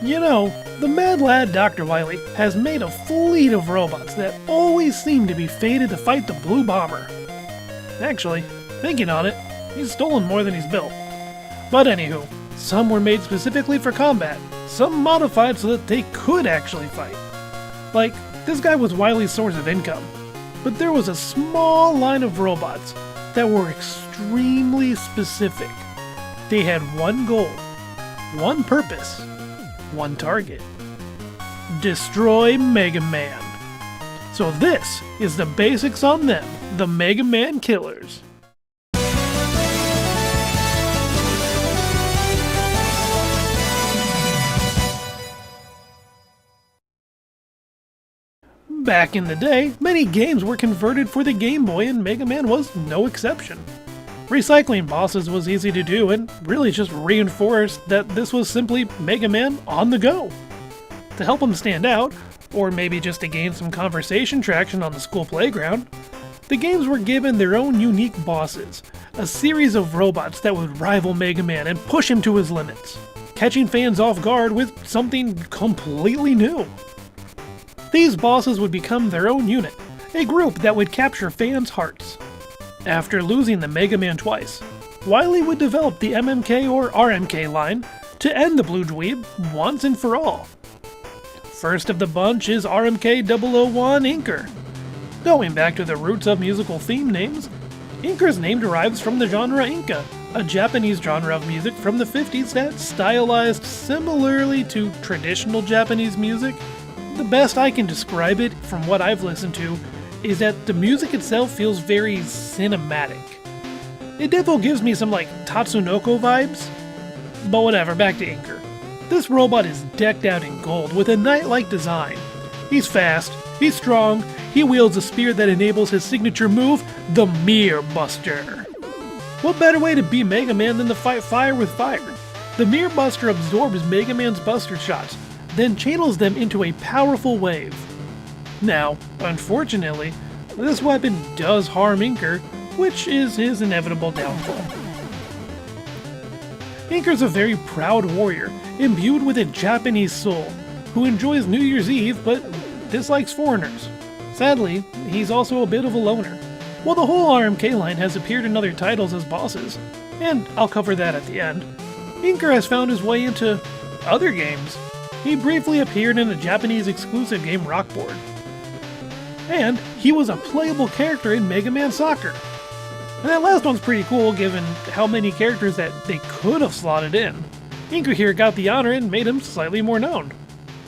You know, the mad lad Dr. Wily has made a fleet of robots that always seem to be fated to fight the Blue Bomber. Actually, thinking on it, he's stolen more than he's built. But anywho, some were made specifically for combat, some modified so that they could actually fight. Like, this guy was Wily's source of income. But there was a small line of robots that were extremely specific. They had one goal, one purpose, one target. Destroy Mega Man. So this is the basics on them, the Mega Man Killers. Back in the day, many games were converted for the Game Boy and Mega Man was no exception. Recycling bosses was easy to do and really just reinforced that this was simply Mega Man on the go. To help him stand out, or maybe just to gain some conversation traction on the school playground, the games were given their own unique bosses, a series of robots that would rival Mega Man and push him to his limits, catching fans off guard with something completely new. These bosses would become their own unit, a group that would capture fans' hearts. After losing the Mega Man twice, Wily would develop the MMK or RMK line to end the Blue Dweeb once and for all. First of the bunch is RMK-001 Enker. Going back to the roots of musical theme names, Enker's name derives from the genre Enka, a Japanese genre of music from the 50s that stylized similarly to traditional Japanese music. The best I can describe it, from what I've listened to, is that the music itself feels very cinematic. It definitely gives me some Tatsunoko vibes. But whatever, back to Enker. This robot is decked out in gold with a knight-like design. He's fast, he's strong, he wields a spear that enables his signature move, the Mirror Buster. What better way to beat Mega Man than to fight fire with fire? The Mirror Buster absorbs Mega Man's buster shots, then channels them into a powerful wave. Now, unfortunately, this weapon does harm Enker, which is his inevitable downfall. Enker's a very proud warrior, imbued with a Japanese soul, who enjoys New Year's Eve but dislikes foreigners. Sadly, he's also a bit of a loner. While the whole RMK line has appeared in other titles as bosses, and I'll cover that at the end, Enker has found his way into other games. He briefly appeared in a Japanese exclusive game Rockboard. And he was a playable character in Mega Man Soccer. And that last one's pretty cool given how many characters that they could have slotted in. Enker here got the honor and made him slightly more known.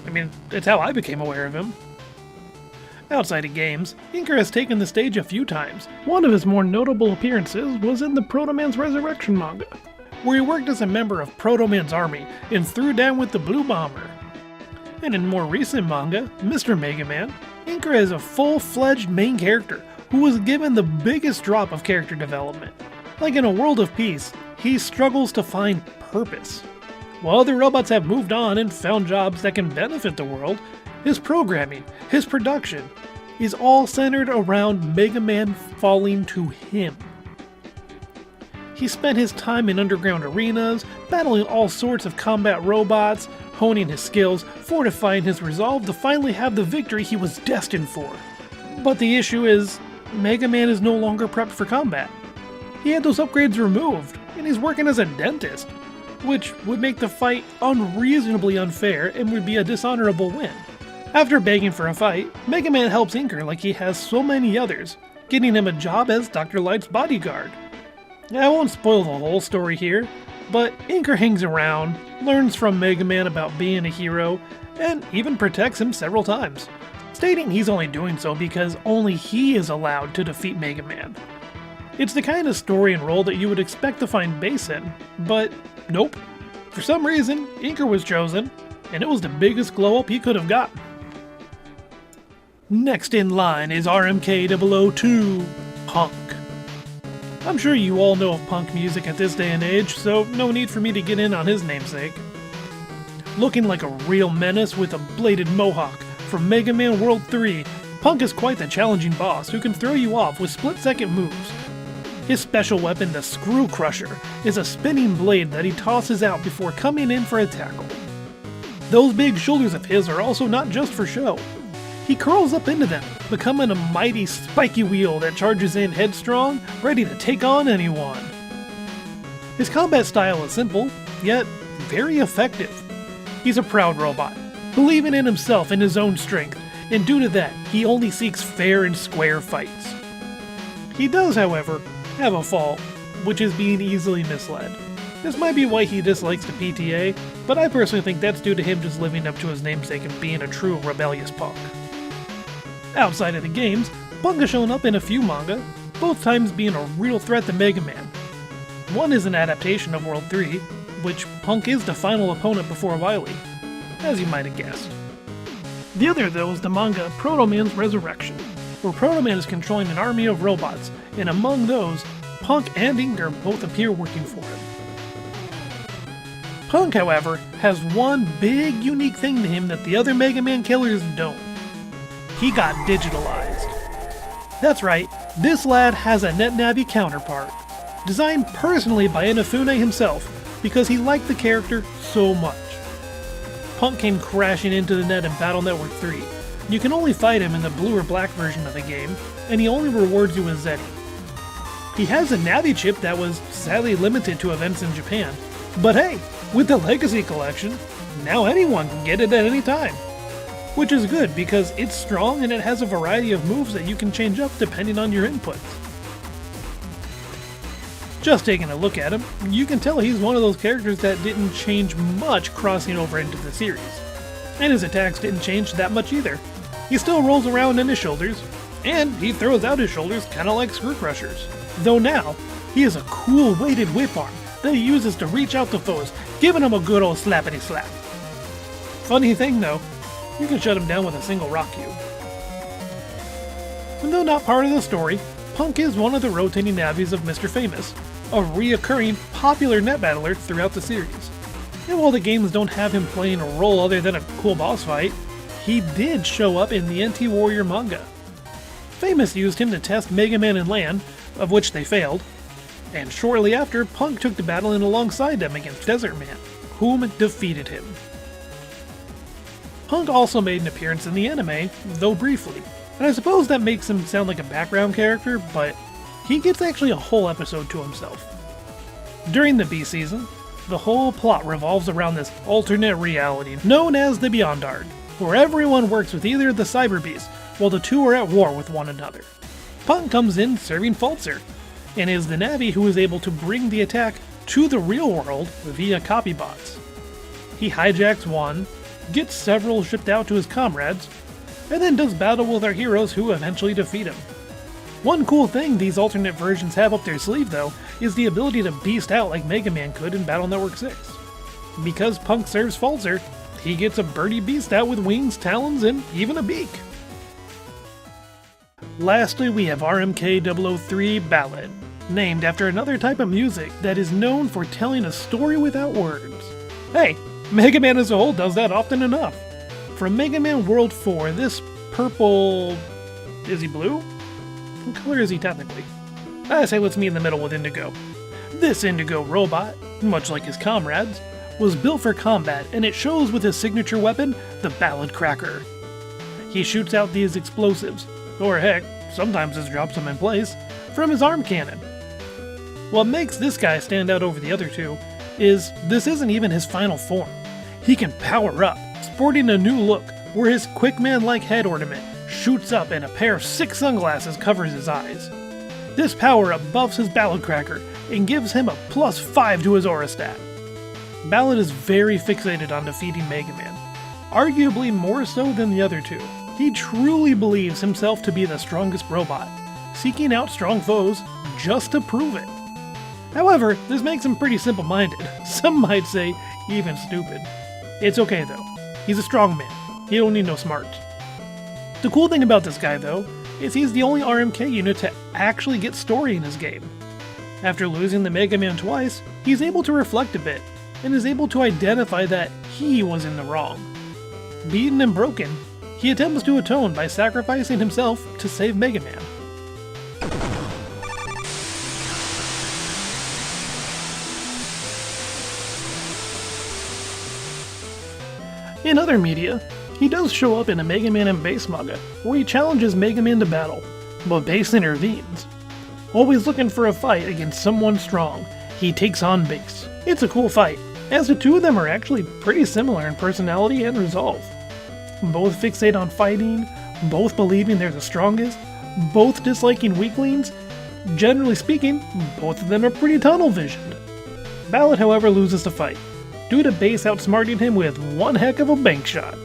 I mean, it's how I became aware of him. Outside of games, Enker has taken the stage a few times. One of his more notable appearances was in the Proto Man's Resurrection manga, where he worked as a member of Proto Man's army and threw down with the Blue Bomber. And in more recent manga, Mr. Mega Man, Enker is a full-fledged main character who was given the biggest drop of character development. Like in A World of Peace, he struggles to find purpose. While other robots have moved on and found jobs that can benefit the world, his programming, his production, is all centered around Mega Man falling to him. He spent his time in underground arenas, battling all sorts of combat robots, honing his skills, fortifying his resolve to finally have the victory he was destined for. But the issue is, Mega Man is no longer prepped for combat. He had those upgrades removed, and he's working as a dentist, which would make the fight unreasonably unfair and would be a dishonorable win. After begging for a fight, Mega Man helps Enker like he has so many others, getting him a job as Dr. Light's bodyguard. I won't spoil the whole story here, but Enker hangs around, learns from Mega Man about being a hero, and even protects him several times, stating he's only doing so because only he is allowed to defeat Mega Man. It's the kind of story and role that you would expect to find Bass in, but nope. For some reason, Enker was chosen, and it was the biggest glow-up he could have gotten. Next in line is RMK-002, Punk. I'm sure you all know of punk music at this day and age, so no need for me to get in on his namesake. Looking like a real menace with a bladed mohawk from Mega Man World 3, Punk is quite the challenging boss who can throw you off with split-second moves. His special weapon, the Screw Crusher, is a spinning blade that he tosses out before coming in for a tackle. Those big shoulders of his are also not just for show. He curls up into them, becoming a mighty spiky wheel that charges in headstrong, ready to take on anyone. His combat style is simple, yet very effective. He's a proud robot, believing in himself and his own strength, and due to that, he only seeks fair and square fights. He does, however, have a fault, which is being easily misled. This might be why he dislikes the PTA, but I personally think that's due to him just living up to his namesake and being a true rebellious punk. Outside of the games, Punk has shown up in a few manga, both times being a real threat to Mega Man. One is an adaptation of World 3, which Punk is the final opponent before Wily, as you might have guessed. The other, though, is the manga Proto Man's Resurrection, where Proto Man is controlling an army of robots, and among those, Punk and Enker both appear working for him. Punk, however, has one big unique thing to him that the other Mega Man killers don't. He got digitalized. That's right, this lad has a NetNavi counterpart, designed personally by Inafune himself because he liked the character so much. Punk came crashing into the net in Battle Network 3. You can only fight him in the blue or black version of the game, and he only rewards you with Zeti. He has a Navi chip that was sadly limited to events in Japan, but hey, with the Legacy Collection, now anyone can get it at any time. Which is good because it's strong and it has a variety of moves that you can change up depending on your inputs. Just taking a look at him, you can tell he's one of those characters that didn't change much crossing over into the series. And his attacks didn't change that much either. He still rolls around in his shoulders, and he throws out his shoulders kinda like Screw Crushers. Though now, he has a cool weighted whip arm that he uses to reach out to foes, giving them a good old slappity slap. Funny thing though, you can shut him down with a single rock cube. And though not part of the story, Punk is one of the rotating navis of Mr. Famous, a reoccurring, popular net battler throughout the series. And while the games don't have him playing a role other than a cool boss fight, he did show up in the NT Warrior manga. Famous used him to test Mega Man and Land, of which they failed, and shortly after, Punk took to battling alongside them against Desert Man, whom defeated him. Punk also made an appearance in the anime, though briefly, and I suppose that makes him sound like a background character, but he gets actually a whole episode to himself. During the B season, the whole plot revolves around this alternate reality known as the Beyondard, where everyone works with either of the Cyber Beasts, while the two are at war with one another. Punk comes in serving Falzer, and is the Navi who is able to bring the attack to the real world via copy bots. He hijacks one, gets several shipped out to his comrades, and then does battle with our heroes who eventually defeat him. One cool thing these alternate versions have up their sleeve though, is the ability to beast out like Mega Man could in Battle Network 6. Because Punk serves Falzer, he gets a birdie beast out with wings, talons, and even a beak. Lastly, we have RMK-003 Ballade, named after another type of music that is known for telling a story without words. Hey, Mega Man as a whole does that often enough. From Mega Man World 4, this purple... is he blue? What color is he technically? I say let's meet in the middle with Indigo. This Indigo robot, much like his comrades, was built for combat, and it shows with his signature weapon, the Ballade Cracker. He shoots out these explosives, or heck, sometimes just drops them in place, from his arm cannon. What makes this guy stand out over the other two is this isn't even his final form. He can power up, sporting a new look, where his Quickman-like head ornament shoots up and a pair of 6 sunglasses covers his eyes. This power-up buffs his Ballade Cracker and gives him a +5 to his aura stat. Ballade is very fixated on defeating Mega Man, arguably more so than the other two. He truly believes himself to be the strongest robot, seeking out strong foes just to prove it. However, this makes him pretty simple-minded, some might say even stupid. It's okay though, he's a strong man, he don't need no smarts. The cool thing about this guy though, is he's the only RMK unit to actually get story in his game. After losing the Mega Man twice, he's able to reflect a bit, and is able to identify that he was in the wrong. Beaten and broken, he attempts to atone by sacrificing himself to save Mega Man. In other media, he does show up in a Mega Man and Base manga, where he challenges Mega Man to battle, but Base intervenes. Always looking for a fight against someone strong, he takes on Base. It's a cool fight, as the two of them are actually pretty similar in personality and resolve. Both fixate on fighting, both believing they're the strongest, both disliking weaklings. Generally speaking, both of them are pretty tunnel-visioned. Ballade, however, loses the fight, due to Base outsmarting him with one heck of a bank shot.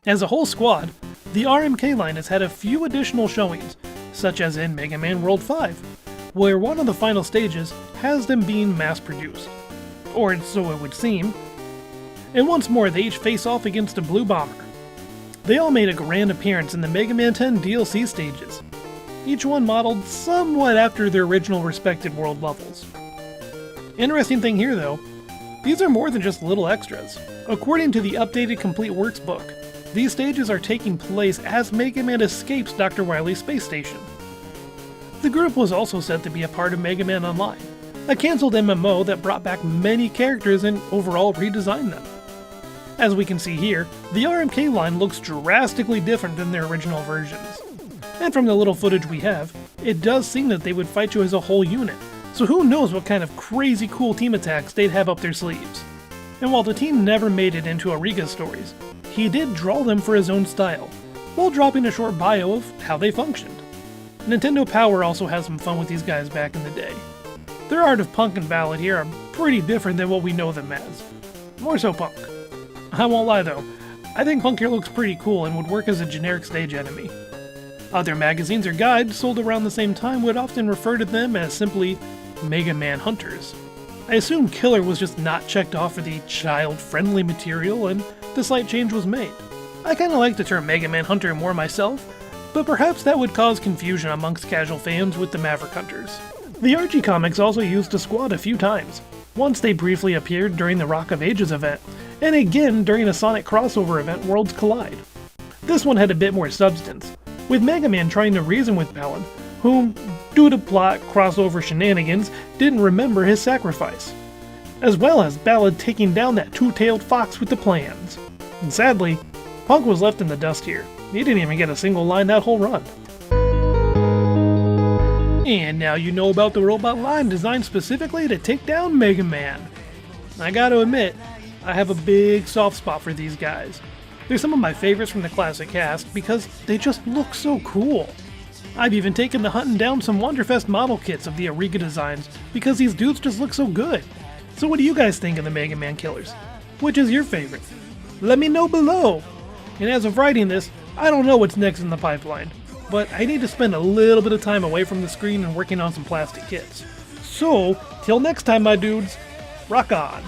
As a whole squad, the RMK line has had a few additional showings, such as in Mega Man World 5, where one of the final stages has them being mass-produced. Or so it would seem. And once more, they each face off against a blue bomber. They all made a grand appearance in the Mega Man 10 DLC stages, each one modeled somewhat after their original respective world levels. Interesting thing here though, these are more than just little extras. According to the updated Complete Works book, these stages are taking place as Mega Man escapes Dr. Wily's space station. The group was also said to be a part of Mega Man Online, a cancelled MMO that brought back many characters and overall redesigned them. As we can see here, the RMK line looks drastically different than their original versions. And from the little footage we have, it does seem that they would fight you as a whole unit, so who knows what kind of crazy cool team attacks they'd have up their sleeves. And while the team never made it into Ariga's stories, he did draw them for his own style, while dropping a short bio of how they functioned. Nintendo Power also has some fun with these guys back in the day. Their art of Punk and Ballade here are pretty different than what we know them as. More so Punk. I won't lie though, I think Punk here looks pretty cool and would work as a generic stage enemy. Other magazines or guides sold around the same time would often refer to them as simply Mega Man Hunters. I assume Killer was just not checked off for the child-friendly material and the slight change was made. I kinda like the term Mega Man Hunter more myself, but perhaps that would cause confusion amongst casual fans with the Maverick Hunters. The Archie comics also used the squad a few times. Once they briefly appeared during the Rock of Ages event, and again during a Sonic crossover event Worlds Collide. This one had a bit more substance, with Mega Man trying to reason with Ballade, whom, due to plot crossover shenanigans, didn't remember his sacrifice, as well as Ballade taking down that two-tailed fox with the plans. And sadly, Punk was left in the dust here. He didn't even get a single line that whole run. And now you know about the robot line designed specifically to take down Mega Man. I gotta admit, I have a big soft spot for these guys. They're some of my favorites from the classic cast because they just look so cool. I've even taken to hunting down some Wonderfest model kits of the Ariga designs because these dudes just look so good. So what do you guys think of the Mega Man killers? Which is your favorite? Let me know below! And as of writing this, I don't know what's next in the pipeline, but I need to spend a little bit of time away from the screen and working on some plastic kits. So, till next time my dudes, rock on!